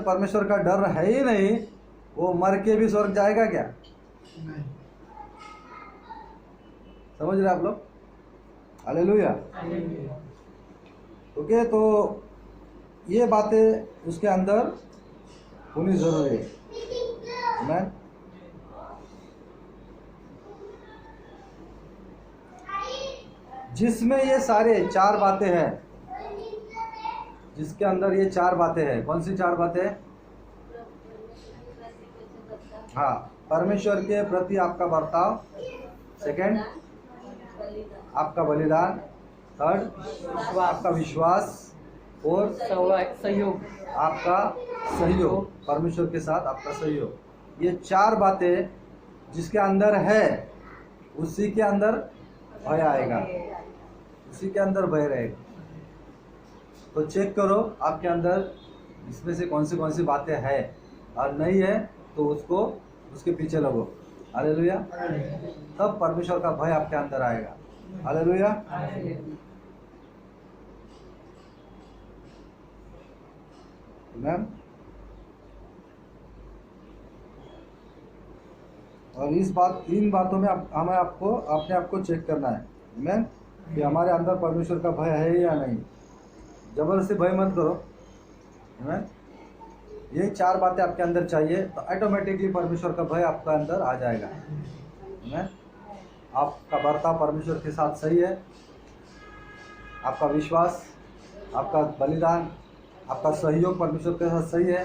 परमेश्वर का डर है ही नहीं, वो मर के भी स्वर्ग जाएगा क्या? नहीं। समझ रहे आप लोग? हालेलुया। ओके, तो ये बातें उसके अंदर होनी जरूरी है। आमीन। जिसमें ये सारे 4 बातें हैं, जिसके अंदर ये 4 बातें हैं, कौन सी 4 बातें हैं? हाँ, परमेश्वर के प्रति आपका बर्ताव, सेकंड आपका बलिदान, थर्ड आपका विश्वास, और सहयोग, आपका सहयोग, परमेश्वर के साथ आपका सहयोग। ये 4 बातें जिसके अंदर है, उसी के अंदर भय आएगा, उसी के अंदर भय रहेगा। तो चेक करो आपके अंदर इसमें से कौन सी बातें हैं, और नहीं है तो उसको उसके पीछे लगो। हालेलुया। तब परमेश्वर का भय आपके अंदर आएगा। हालेलुया। मैम, और इन बातों में हमें अपने आप को चेक करना है, मैम, कि हमारे अंदर परमेश्वर का भय है या नहीं। जबरदस्ती भय मत करो, मैम। ये 4 बातें आपके अंदर चाहिए तो ऑटोमेटिकली परमेश्वर का भय आपका अंदर आ जाएगा। मैम, आपका बर्ताव परमेश्वर के साथ सही है, आपका विश्वास, आपका बलिदान, आपका सहयोग परमेश्वर के साथ सही है,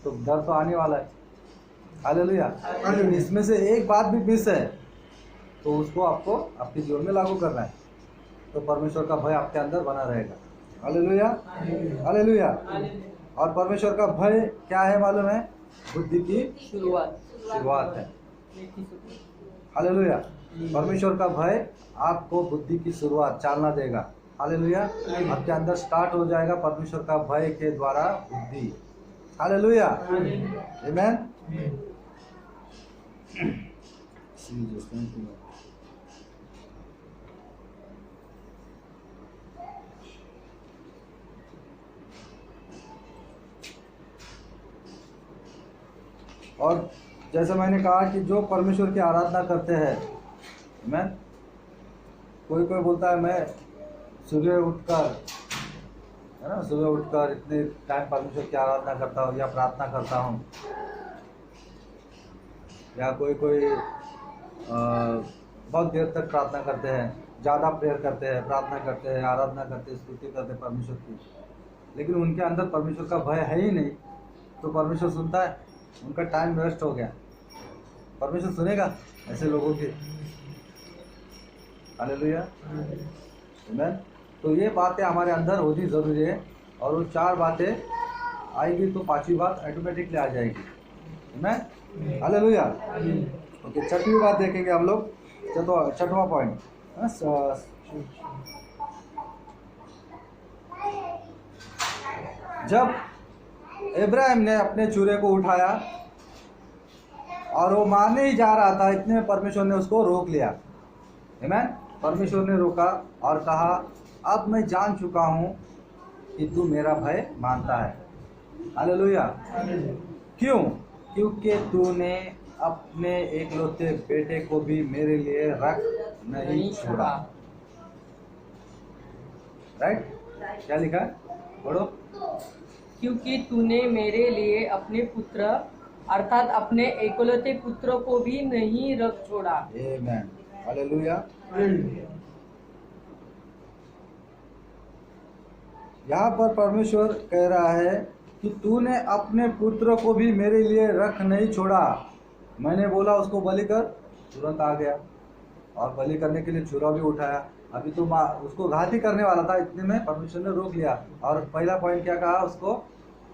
तो डर तो आने वाला है। हालेलुया। लेकिन इसमें से एक बात भी मिस है तो उसको आपको आपके जीवन में लागू करना है, तो परमेश्वर का भय आपके अंदर बना रहेगा। हालेलुया। हालेलुया। और परमेश्वर का भय क्या है मालूम है? बुद्धि की शुरुआत है। हालेलुया। परमेश्वर का भय आपको बुद्धि की शुरुआत चालना देगा। हालेलुया। आपके अंदर स्टार्ट हो जाएगा परमेश्वर का भय के द्वारा बुद्धि। हालेलुया। आमीन। और जैसा मैंने कहा कि जो परमेश्वर की आराधना करते हैं, मैं कोई बोलता है मैं सुबह उठकर, है ना, सुबह उठकर इतने टाइम परमेश्वर की आराधना करता हूँ या प्रार्थना करता हूँ, या कोई बहुत देर तक प्रार्थना करते हैं, ज़्यादा प्रेयर करते हैं, प्रार्थना करते हैं, आराधना करते हैं, स्तुति करते हैं परमेश्वर की, लेकिन उनके अंदर परमेश्वर का भय है ही नहीं, तो परमेश्वर सुनता है? उनका टाइम वेस्ट हो गया। परमेश्वर सुनेगा ऐसे लोगों की? हालेलुया। आमीन। तो ये बातें हमारे अंदर होनी जरूरी है, और वो 4 बातें आएगी तो 5वीं बात ऑटोमेटिकली आ जाएगी। आमीन। हालेलुया। ओके, 6वीं बात देखेंगे हम लोग। 6वां पॉइंट, जब इब्राहिम ने अपने चूरे को उठाया और वो मारने ही जा रहा था, इतने में परमेश्वर ने उसको रोक लिया। आमीन। परमेश्वर ने रोका और कहा, अब मैं जान चुका हूँ कि तू मेरा भय मानता है। हालेलुया। क्यों? क्योंकि तूने अपने एकलौते बेटे को भी मेरे लिए रख नहीं छोड़ा। राइट? क्या लिखा है? पढ़ो। क्योंकि तूने मेरे लिए अपने पुत्र अर्थात अपने एकलौते पुत्र को भी नहीं रख छोड़ा। आमीन। हालेलुया। यहाँ पर परमेश्वर कह रहा है कि तूने अपने पुत्र को भी मेरे लिए रख नहीं छोड़ा। मैंने बोला उसको बलि कर, तुरंत आ गया और बलि करने के लिए छुरा भी उठाया। अभी तो उसको घात ही करने वाला था, इतने में परमेश्वर ने रोक लिया। और पहला पॉइंट क्या कहा उसको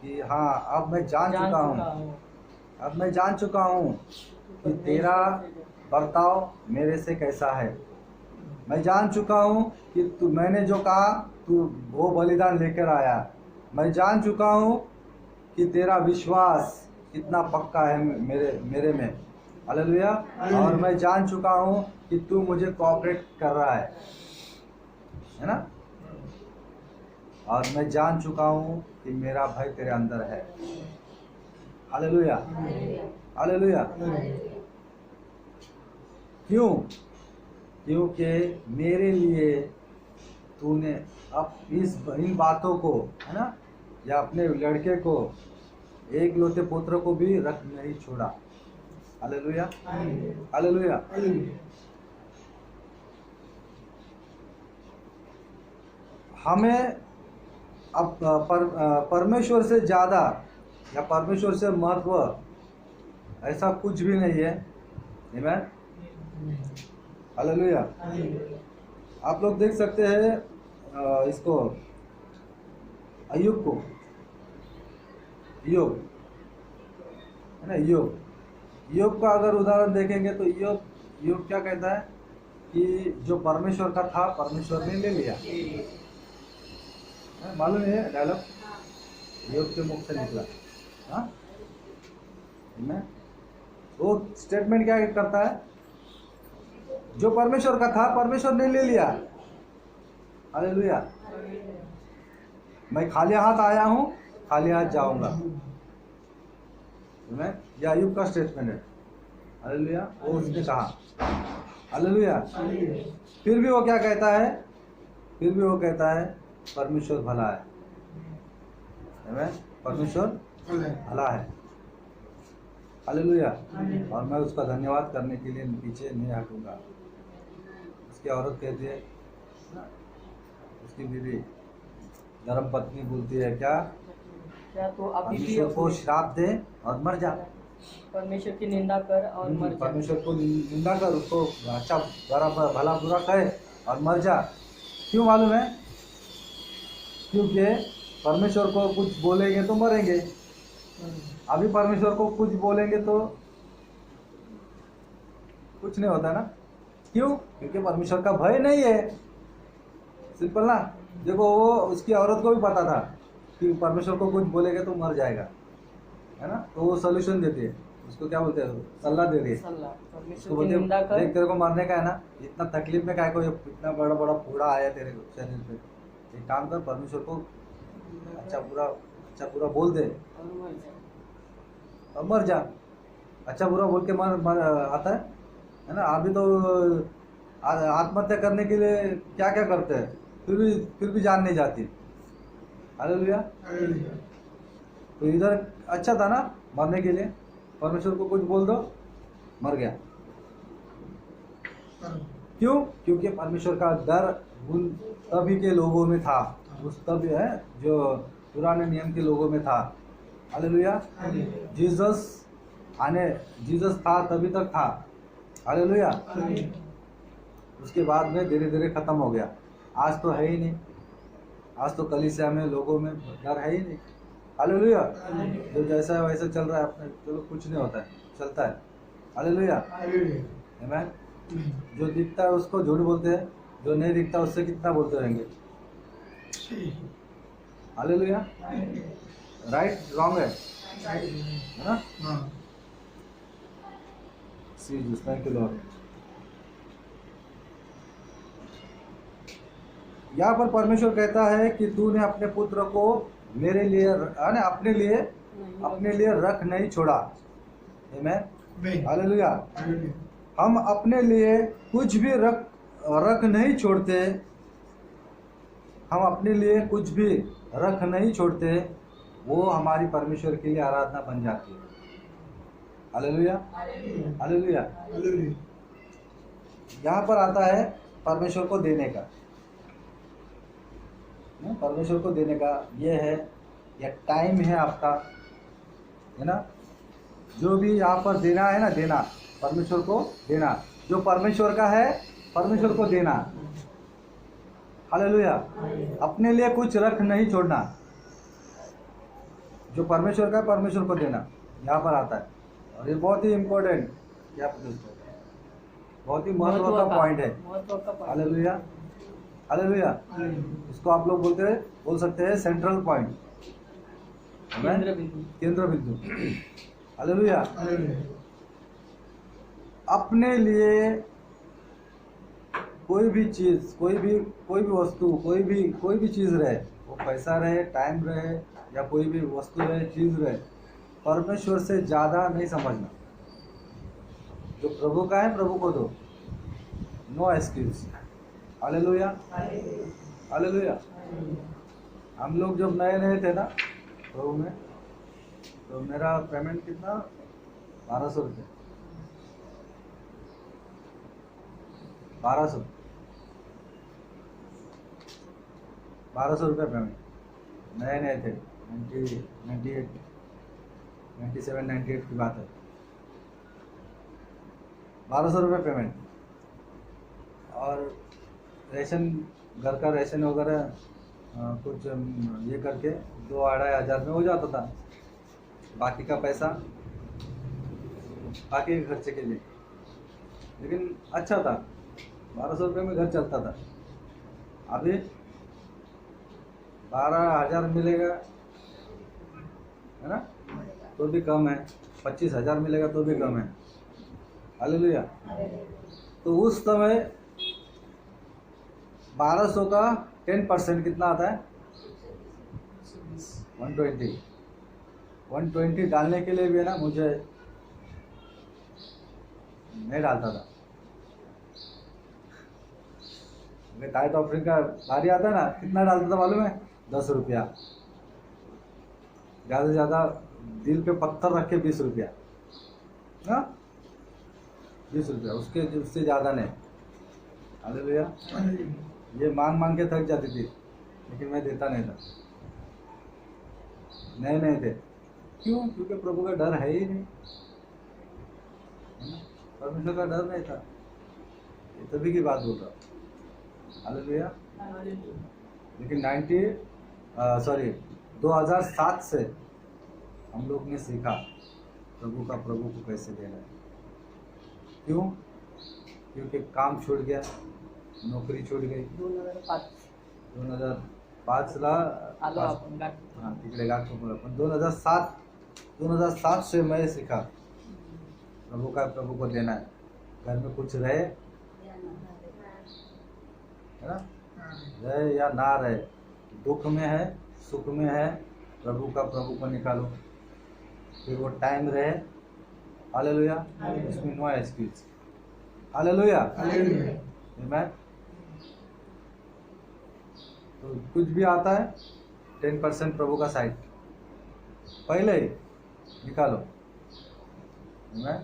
कि हाँ, अब मैं जान चुका हूँ, अब मैं जान चुका हूँ कि तेरा बर्ताव मेरे से कैसा है। मैं जान चुका हूँ कि मैंने जो कहा तू वो बलिदान लेकर आया। मैं जान चुका हूँ कि तेरा विश्वास कितना पक्का है मेरे में। हालेलुया। और मैं जान चुका हूँ कि तू मुझे कोऑपरेट कर रहा है ना। और मैं जान चुका हूँ कि मेरा भय तेरे अंदर है। Hallelujah, hallelujah. क्यों? क्योंकि मेरे लिए तूने अब इन बातों को, है ना, या अपने लड़के को, एक लौते पुत्र को भी रख नहीं छोड़ा। Hallelujah, hallelujah. हमें अब परमेश्वर से ज़्यादा या परमेश्वर से महत्व ऐसा कुछ भी नहीं है। आमीन, हालेलुया। आप लोग देख सकते हैं इसको, अय्यूब को, ईयोब, है ना, ईयोब का अगर उदाहरण देखेंगे तो ईयोब क्या कहता है कि जो परमेश्वर का था परमेश्वर ने ले लिया। मालूम है डायलॉग ईयोब के मुख से निकला। हाँ, वो स्टेटमेंट क्या करता है, जो परमेश्वर का था परमेश्वर ने ले लिया। हालेलुया। मैं खाली हाथ आया हूँ, खाली हाथ जाऊंगा। यह अय्यूब का स्टेटमेंट है। हालेलुया, वो उसने कहा। हालेलुया। फिर भी वो क्या कहता है, फिर भी वो कहता है परमेश्वर भला है। परमेश्वर भला है। हालेलुया। और मैं उसका धन्यवाद करने के लिए पीछे नहीं हटूंगा। उसकी औरत कहती है, उसकी बीवी धर्म पत्नी बोलती है क्या तो अभी भी परमेश्वर को श्राप दे और मर जा। परमेश्वर की निंदा कर और मर जा। परमेश्वर को निंदा कर, उसको अच्छा भला बुरा कहे और मर जा। क्यों मालूम है? क्योंकि परमेश्वर को कुछ बोलेंगे तो मरेंगे। अभी परमेश्वर को कुछ बोलेंगे तो कुछ नहीं होता ना। क्यों? क्योंकि परमेश्वर का भय नहीं है। सिंपल ना। देखो, वो उसकी औरत को भी पता था कि परमेश्वर को कुछ बोलेगा तो मर जाएगा, है ना। तो वो सोल्यूशन देती है, उसको क्या बोलते हैं, सलाह दे रही है। उसको बोलते हैं, देख तेरे को मरने का है ना, इतना तकलीफ में क्या को, इतना बड़ा बड़ा फोड़ा आया तेरे शरीर पे, एक काम कर, परमेश्वर को अच्छा बुरा बोल दे और मर जा। अच्छा बुरा बोल के मर आता है ना। अभी तो आत्महत्या करने के लिए क्या क्या करते हैं, फिर भी जान नहीं जाती। हालेलुया। तो इधर अच्छा था ना मरने के लिए, परमेश्वर को कुछ बोल दो, मर गया। क्यों? क्योंकि परमेश्वर का डर उन तभी के लोगों में था, उस तभी है जो पुराने नियम के लोगों में था। हालेलुया। जीसस था तभी तक था। हालेलुया। उसके बाद में धीरे धीरे खत्म हो गया। आज तो है ही नहीं। आज तो कलीसिया में लोगों में डर है ही नहीं। हालेलुया। जो जैसा है वैसा चल रहा है अपने, चलो कुछ नहीं होता है, चलता है। हालेलुया। आमीन। जो दिखता है उसको झूठ बोलते हैं, जो नहीं दिखता उससे कितना बोलते रहेंगे। हालेलुया। राइट रॉन्ग है ना। Thank you Lord. यहाँ पर परमेश्वर कहता है कि तूने अपने पुत्र को मेरे लिए, अपने लिए रख नहीं छोड़ा। आमीन, हालेलुया। हम अपने लिए कुछ भी रख नहीं छोड़ते। हम अपने लिए कुछ भी रख नहीं छोड़ते, वो हमारी परमेश्वर के लिए आराधना बन जाती है। Hallelujah, hallelujah. यहाँ पर आता है परमेश्वर को देने का, परमेश्वर को देने का ये है, या टाइम है आपका, है ना। जो भी यहाँ पर देना है ना, देना परमेश्वर को देना, जो परमेश्वर का है परमेश्वर को देना। हालेलुया। अपने लिए कुछ रख नहीं छोड़ना, जो परमेश्वर का है परमेश्वर को देना, यहाँ पर आता है। और ये बहुत ही इम्पोर्टेंट, क्या बहुत ही महत्व का पॉइंट है। Hallelujah, hallelujah. इसको आप लोग बोल सकते हैं सेंट्रल पॉइंट, केंद्र बिंदु। हालेलुया। अपने लिए कोई भी चीज, कोई भी वस्तु, कोई भी चीज रहे, वो पैसा रहे, टाइम रहे, या कोई भी वस्तु रहे, चीज रहे, परमेश्वर से ज़्यादा नहीं समझना। जो प्रभु का है प्रभु को दो, नो एक्सक्यूज। Hallelujah, hallelujah. हम लोग जब नए नए थे ना प्रभु में, तो मेरा पेमेंट कितना, 1200 रुपये, 1200 रुपये पेमेंट। नए नए थे, 97-98 की बात है। 1200 रुपये पेमेंट, और रेशन, घर का रेशन वगैरह कुछ ये करके 2-2.5 हज़ार में हो जाता था। बाकी का पैसा बाकी के खर्चे के लिए, लेकिन अच्छा था, 1200 रुपये में घर चलता था। अभी 12,000 मिलेगा है ना, तो भी कम है, 25,000 मिलेगा तो भी कम है। हालेलुया। तो उस समय 1200 का 10% कितना आता है, 120 डालने के लिए भी है ना, मुझे नहीं डालता था। टाइट ऑफरिंग का बारी आता है ना, कितना डालता था मालूम है, 10 रुपया, ज़्यादा से ज़्यादा दिल पे पत्थर रख के 20 रुपया, ना 20 रुपया, उससे ज़्यादा नहीं। हालेलुया। ये मांग मांग के थक जाती थी, लेकिन मैं देता नहीं था। नहीं थे, क्यों? क्योंकि प्रभु का डर है ही नहीं, परमेश्वर का डर नहीं था। ये तभी की बात बोल रहा हूँ। हालेलुया। लेकिन 2007 से हम लोग ने सीखा प्रभु को कैसे देना है। क्यों? क्योंकि काम छूट गया, नौकरी छूट गई। 2005 ला तिकडे गाठोपुरा, पण 2007 से मैं सीखा प्रभु को देना है। घर में कुछ रहे है ना, रहे या ना रहे, दुख में है सुख में है, प्रभु को निकालो, फिर वो टाइम रहे। हालेलुया। इसमें नो एक्सक्यूज। हालेलुया। आमीन। तो कुछ भी आता है 10% प्रभु का साइड पहले ही निकालो, आमीन।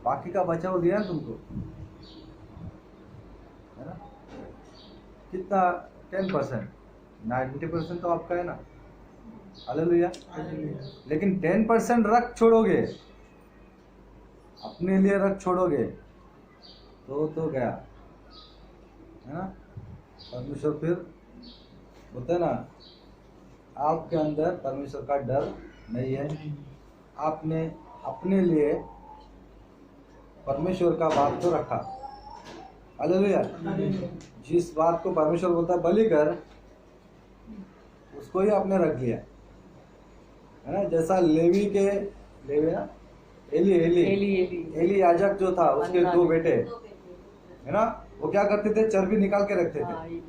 बाकी का बचाव दिया है तुमको, है ना, कितना, 10%, 90% तो आपका है ना। हालेलुया। लेकिन 10% रख छोड़ोगे, अपने लिए रख छोड़ोगे, तो गया, है ना। परमेश्वर फिर बोलते हैं ना, आपके अंदर परमेश्वर का डर नहीं है, आपने अपने लिए परमेश्वर का बात तो रखा। हालेलुया। जिस बात को परमेश्वर बोलता है बलि कर, उसको ही आपने रख लिया, है ना। जैसा लेवी ना, एली याजक जो था, उसके 2 बेटे, है ना, वो क्या करते थे, चर्बी निकाल के रखते थे।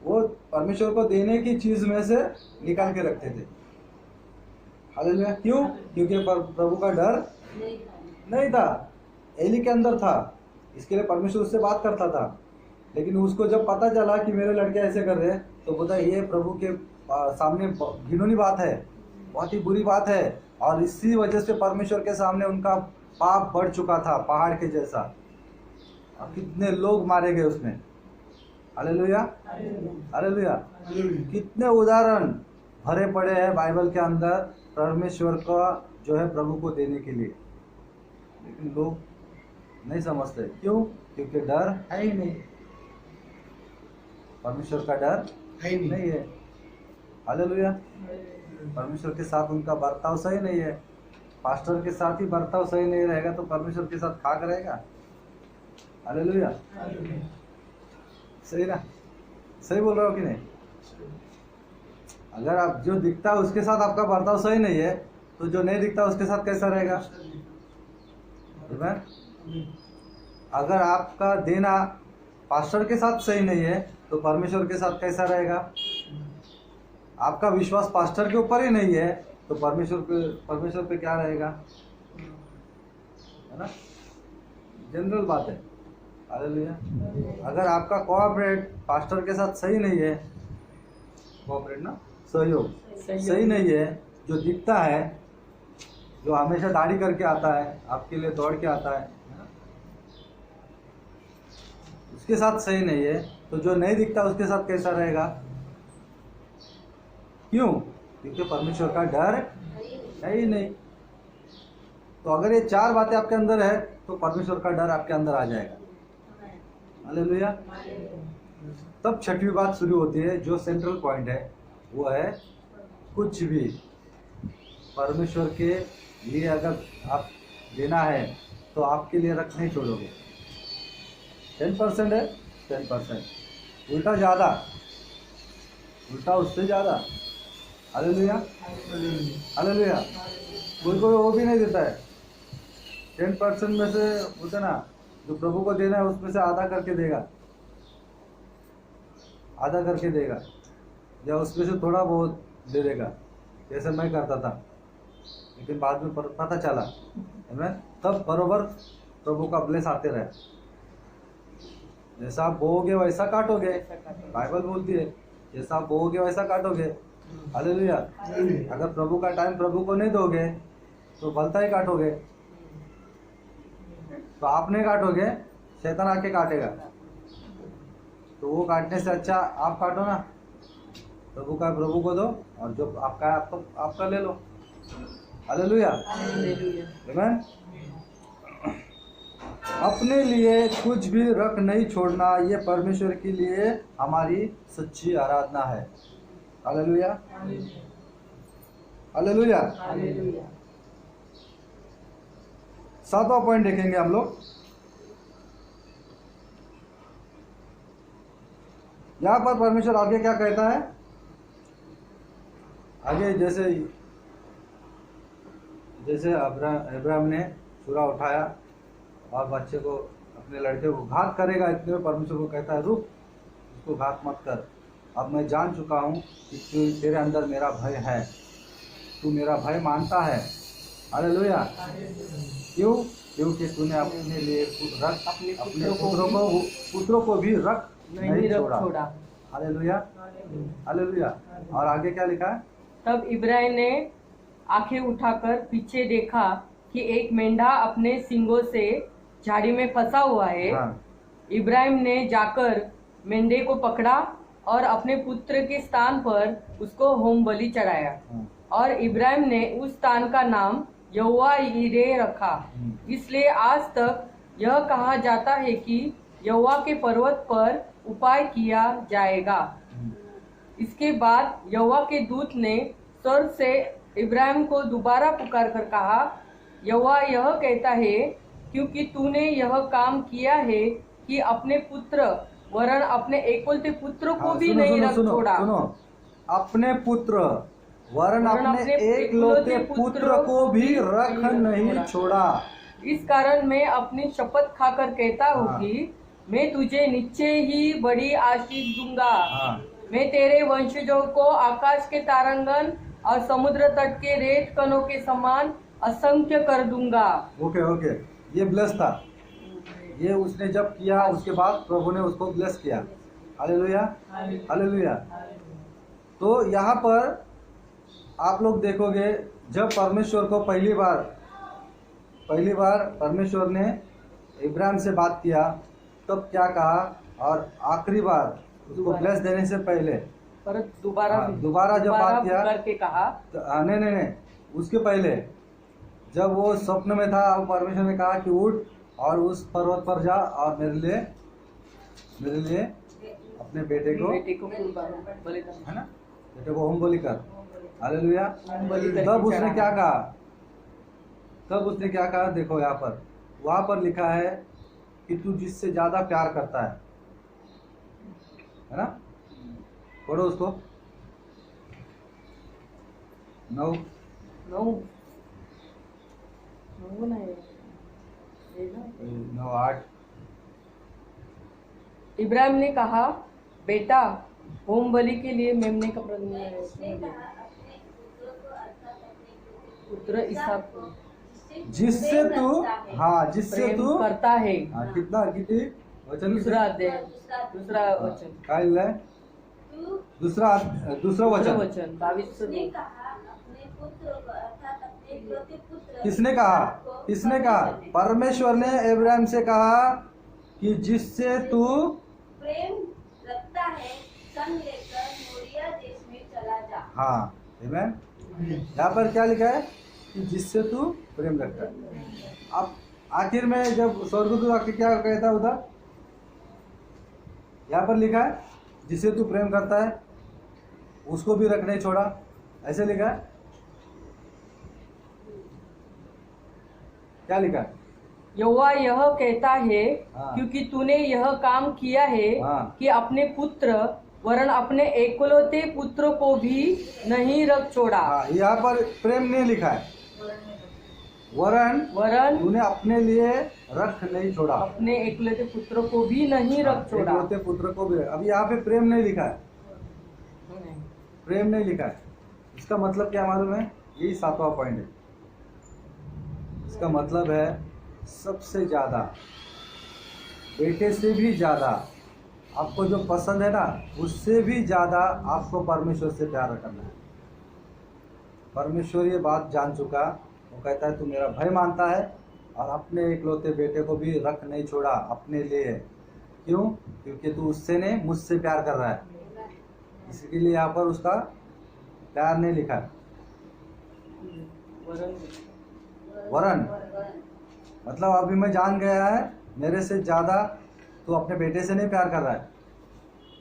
वो परमेश्वर को देने की चीज में से निकाल के रखते थे। हालेलुया। क्यों? क्योंकि प्रभु का डर नहीं था, एली के अंदर था, इसके लिए परमेश्वर उससे बात करता था। लेकिन उसको जब पता चला कि मेरे लड़के ऐसे कर रहे हैं, तो बोला ये प्रभु के सामने घिनौनी बात है, बहुत ही बुरी बात है। और इसी वजह से परमेश्वर के सामने उनका पाप बढ़ चुका था, पहाड़ के जैसा। और कितने लोग मारे गए उसमें। Hallelujah, hallelujah. कितने उदाहरण भरे पड़े हैं बाइबल के अंदर परमेश्वर का जो है प्रभु को देने के लिए, लेकिन लोग नहीं समझते। क्यों? क्योंकि डर है ही नहीं, परमेश्वर का डर नहीं है। हालेलुया। परमेश्वर के साथ उनका बर्ताव सही नहीं है। पास्टर के साथ ही बर्ताव सही नहीं रहेगा तो परमेश्वर के साथ खाक रहेगा। हालेलुया। सही ना, सही बोल रहा हो कि नहीं? अगर आप जो दिखता है उसके साथ आपका बर्ताव सही नहीं है, तो जो नहीं दिखता उसके साथ कैसा रहेगा? अगर आपका देना पास्टर के साथ सही नहीं है, तो परमेश्वर के साथ कैसा रहेगा? आपका विश्वास पास्टर के ऊपर ही नहीं है, तो परमेश्वर पे क्या रहेगा, है ना? जनरल बात है। हालेलुया। अगर आपका कोऑपरेट पास्टर के साथ सही नहीं है, कोऑपरेट ना, सहयोग सही नहीं है, जो दिखता है, जो हमेशा दाढ़ी करके आता है, आपके लिए दौड़ के आता है ना? उसके साथ सही नहीं है, तो जो नहीं दिखता उसके साथ कैसा रहेगा? क्यों? क्योंकि परमेश्वर का डर है ही नहीं। तो अगर ये 4 बातें आपके अंदर है तो परमेश्वर का डर आपके अंदर आ जाएगा। हालेलुया। तब छठवीं बात शुरू होती है, जो सेंट्रल पॉइंट है, वो है कुछ भी परमेश्वर के लिए अगर आप देना है तो आपके लिए रख नहीं छोड़ोगे। 10% है 10%, उल्टा ज़्यादा, उल्टा उससे ज़्यादा। हालेलुया। हालेलुया। कोई वो भी नहीं देता है। 10% में से बोलते ना, जो प्रभु को देना है उसमें से आधा करके देगा, आधा करके देगा, या उसमें से थोड़ा बहुत दे देगा, जैसे मैं करता था। लेकिन बाद में पता चला, है, तब बरोबर प्रभु का ब्लेस आते रहे। जैसा आप बोओगे वैसा काटोगे, बाइबल बोलती है, जैसा आप बोओगे वैसा काटोगे। हालेलुया। अगर प्रभु का टाइम प्रभु को नहीं दोगे तो भलता ही काटोगे। तो आप नहीं काटोगे, शैतान आके काटेगा। तो वो काटने से अच्छा आप काटो ना, प्रभु का प्रभु को दो, और जो आपका है आपका ले लो। हालेलुया। आमीन। अपने लिए कुछ भी रख नहीं छोड़ना, ये परमेश्वर के लिए हमारी सच्ची आराधना है। हालेलुया। हालेलुया। 7वां पॉइंट देखेंगे हम लोग। यहां पर परमेश्वर आगे क्या कहता है? आगे जैसे अब्राहम ने छुरा उठाया और बच्चे को, अपने लड़के को घात करेगा, इतने में परमेश्वर को कहता है, रुक, उसको घात मत कर। अब मैं जान चुका हूँ कि तेरे अंदर मेरा भय है, तू मेरा भय मानता है। हालेलुया। क्यों? क्योंकि तूने अपने लिए अपने पुत्रों को भी रख नहीं छोड़ा। हालेलुया। हालेलुया। और आगे क्या लिखा है? तब इब्राहिम ने आंखें उठाकर पीछे देखा कि एक मेंढा अपने सींगों से झाड़ी में फंसा हुआ है। हाँ। इब्राहिम ने जाकर मेंढे को पकड़ा और अपने पुत्र के स्थान पर उसको होम बलि चढ़ाया। हाँ। और इब्राहिम ने उस स्थान का नाम यहोवा यीरे रखा। इसलिए आज तक यह कहा जाता है कि यहोवा के पर्वत पर उपाय किया जाएगा। इसके बाद यहोवा के दूत ने स्वर्ग से इब्राहिम को दोबारा पुकार कर कहा, यहोवा यह कहता है, क्योंकि तूने यह काम किया है कि अपने पुत्र वरन अपने एकलौते पुत्र को भी नहीं रख छोड़ा। सुनो, अपने पुत्र वरन अपने एकलौते पुत्र को भी रख नहीं छोड़ा। इस कारण मैं अपनी शपथ खाकर कहता हूँ कि मैं तुझे निश्चय ही बड़ी आशीष दूंगा। मैं तेरे वंशजों को आकाश के तारांगण और समुद्र तट के रेत कणों के समान असंख्य कर दूंगा। ओके, ये ब्लेस था। ये उसने जब किया, उसके बाद प्रभु ने उसको ब्लेस किया। हालेलुया। हालेलुया। तो यहाँ पर आप लोग देखोगे, जब परमेश्वर को पहली बार परमेश्वर ने इब्राहिम से बात किया, तब क्या कहा, और आखिरी बार उसको ब्लेस देने से पहले पर दोबारा जब बात किया करके कहा, नहीं, उसके पहले जब वो स्वप्न में था, परमेश्वर ने कहा कि उठ और उस पर्वत पर जा और मेरे लिए अपने बेटे को है ना, बेटे को होम बलि कर। हालेलुया। तब उसने क्या कहा? देखो वहां पर लिखा है कि तू जिससे ज्यादा प्यार करता है ना, पढ़ो उसको। 9:8। इब्राहिम ने कहा, बेटा, होम बलि के लिए मेमने का पुत्र ईसा जिससे तू, हाँ जिससे प्रेम तू, करता है। हाँ कितना किती वचन दूसरा अध्याय, दूसरा वचन, काय लिहिलंय? दूसरा दूसरा वचन वचन 22 से 2। किसने कहा? किसने कहा? परमेश्वर ने अब्राहम से कहा कि जिससे तू प्रेम रखता है संग लेकर मोरिया देश में चला जा। हाँ आमेन। यहाँ पर क्या लिखा है कि जिससे तू प्रेम रखता है। अब आखिर में जब स्वर्गदूत आके क्या कहता है उधर, यहाँ पर लिखा है जिससे तू प्रेम करता है उसको भी रख नहीं छोड़ा, ऐसे लिखा है। क्या लिखा है? यहोवा यह कहता है, हाँ। क्योंकि तूने यह काम किया है हाँ। कि अपने पुत्र वरन अपने एकलौते पुत्र को भी नहीं रख छोड़ा। हाँ यहाँ पर प्रेम नहीं लिखा है, वरन तूने अपने लिए रख नहीं छोड़ा, अपने एकलौते पुत्र को भी नहीं रख छोड़ा। एकलौते पुत्र को भी। अभी यहाँ पे प्रेम नहीं लिखा है, प्रेम नहीं लिखा है। इसका मतलब क्या मालूम है? यही 7वां पॉइंट है। इसका मतलब है सबसे ज्यादा, बेटे से भी ज्यादा, आपको जो पसंद है ना उससे भी ज्यादा आपको परमेश्वर से प्यार करना है। परमेश्वर ये बात जान चुका, वो कहता है तू मेरा भय मानता है और अपने इकलौते बेटे को भी रख नहीं छोड़ा अपने लिए। क्यों? क्योंकि तू उससे नहीं मुझसे प्यार कर रहा है, इसके लिए यहाँ पर उसका प्यार नहीं लिखा है। वरन मतलब अभी मैं जान गया है मेरे से ज्यादा तू अपने बेटे से नहीं प्यार कर रहा है।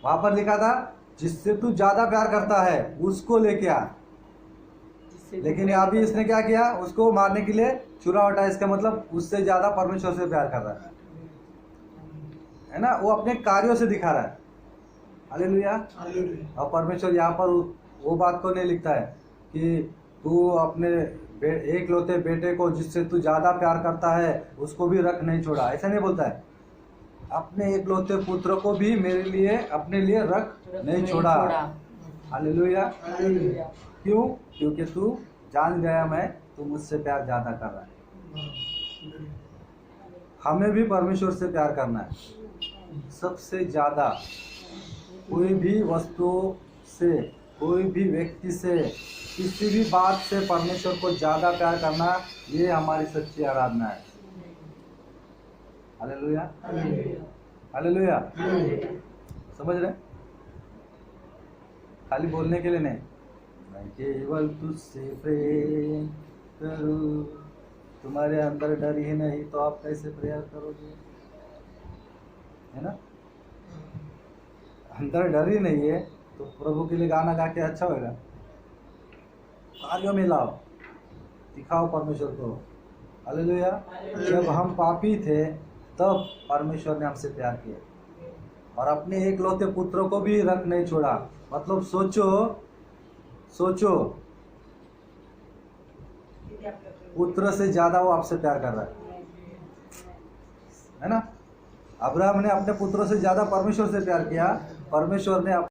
वहां पर लिखा था जिससे तू ज्यादा प्यार करता है उसको लेके आ, लेकिन अभी इसने क्या किया? उसको मारने के लिए चुरा उठा। इसका मतलब उससे ज्यादा परमेश्वर से प्यार कर रहा है ना? वो अपने कार्यों से दिखा रहा है। हालेलुया। और परमेश्वर यहाँ पर वो बात को नहीं लिखता है कि तू अपने एकलौते बेटे को जिससे तू ज्यादा प्यार करता है उसको भी रख नहीं छोड़ा, ऐसा नहीं बोलता है। अपने एकलौते पुत्र को भी मेरे लिए अपने लिए रख नहीं छोड़ा। हालेलुया। क्यों? क्योंकि तू जान गया मैं तू मुझसे प्यार ज्यादा कर रहा है। हमें भी परमेश्वर से प्यार करना है सबसे ज्यादा। कोई भी वस्तु से, कोई भी व्यक्ति से, किसी भी बात से परमेश्वर को ज्यादा प्यार करना, ये हमारी सच्ची आराधना है। हालेलुया। हालेलुया। समझ रहे? खाली बोलने के लिए नहीं, मैं केवल तुझसे प्रेम करूं। तुम्हारे अंदर डर ही नहीं तो आप कैसे प्रेयर करोगे? है ना? अंदर डर ही नहीं है तो प्रभु के लिए गाना गा के अच्छा होगा? कार्यों में लाओ, दिखाओ परमेश्वर को। हालेलुया। जब हम पापी थे तब परमेश्वर ने हमसे प्यार किया और अपने एकलौते पुत्र को भी रख नहीं छोड़ा। मतलब सोचो पुत्र से ज्यादा वो आपसे प्यार कर रहा है ना? अब्राहम ने अपने पुत्रों से ज्यादा परमेश्वर से प्यार किया, परमेश्वर ने